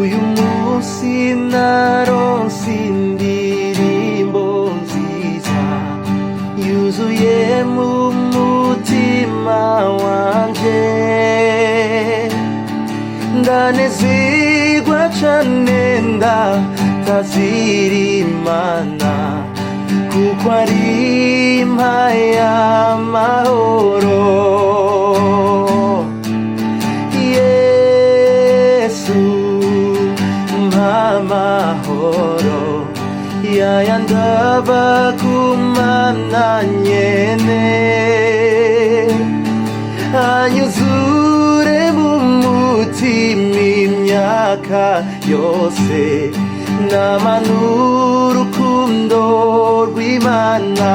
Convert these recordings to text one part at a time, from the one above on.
uyu munsi naronse indirimbo nziza yuzuye mu mutima wanje, ndanezerwa cane ndatazira Imana kuko ari impaye amahoro. Yesu mpa amahoro yayandaba ku Mana nyene, anyuzure mu mutima imyaka yose, namanura urukundo rw'Imana.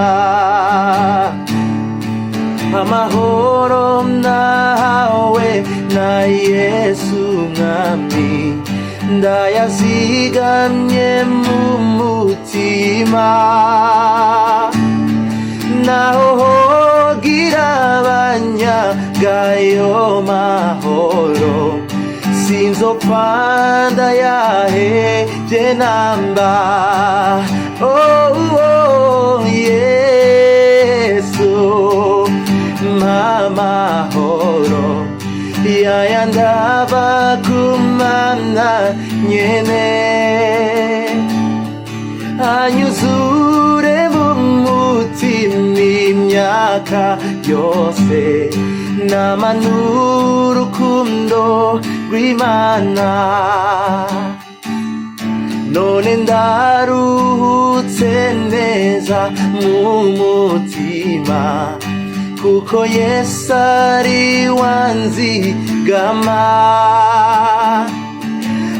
Amahoro nahawe na Yesu mwami, ndayazigamye mu mutima, naho hogira abanyagayo mahoro, sinzopfa ndayahevye namba. Oh, oh, Yesu mpa amahoro yayandaba ku Mana nyene, anyuzure mu mutima imyaka yose, namanura urukundo rw'Imana. None ndaruhutse neza mu mutima, kuko Yesu ari wanzigama,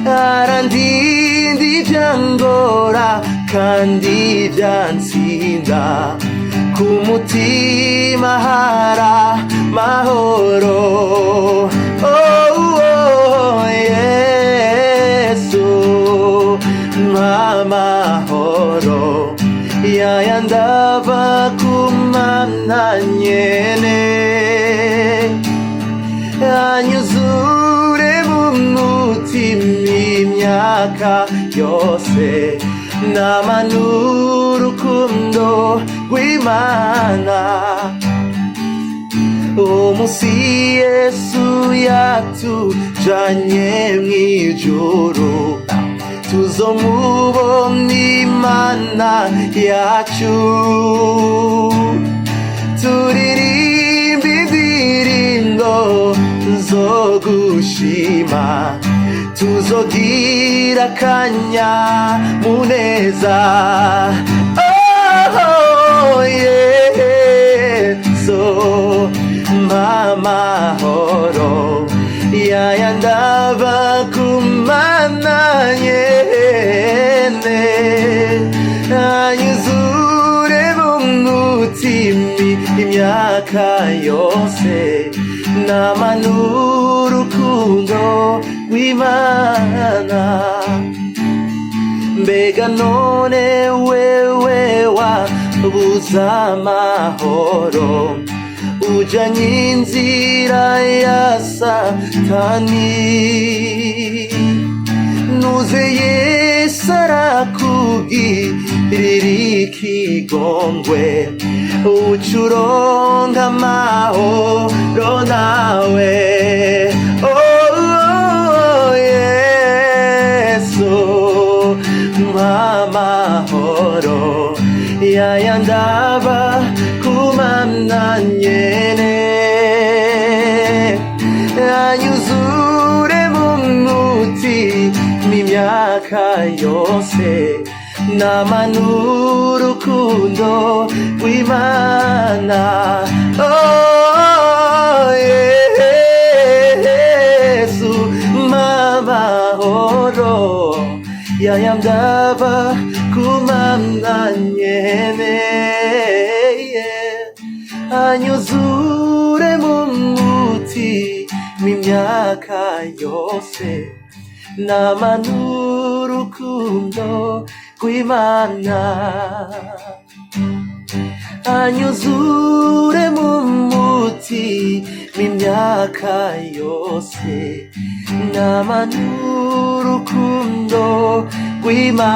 arandinda ivyangora kandi vyansinda, ku mutima hara mahoro. Oh, oh, Yesu mpa amahoro yayandaba ku Mana nyene, anyuzure mu mutima imyaka yose, namanura urukundo rw'Imana. Umunsi Yesu yatujanye mw'ijuru, tuzomubona Imana yacu, turirimba indirimbo zo gushima, tuzogira akanyamuneza. Oh, Yesu mpa amahoro yayandaba ku Mana nyene, anyuzure mu mutima imyaka yose, namanura urukundo rw'Imana. Mbega none wewe wabuze amahoro, ujanye inzira ya Satani, nuze Yesu arakugirira ikigongwe, ucuronka amahoro nawe. Oh, Yesu mpa amahoro yayandaba ku Mana nyene, anyuzure mu mutima imyaka yose, namanura urukundo rw'Imana. Oh, Yesu mpa amahoro yayandaba ku Mana nyene, anyuzure mu mutima imyaka yose, namanura urukundo rw'Imana. anyuzure mu mutima imyaka yose, namanura urukundo rw'Imana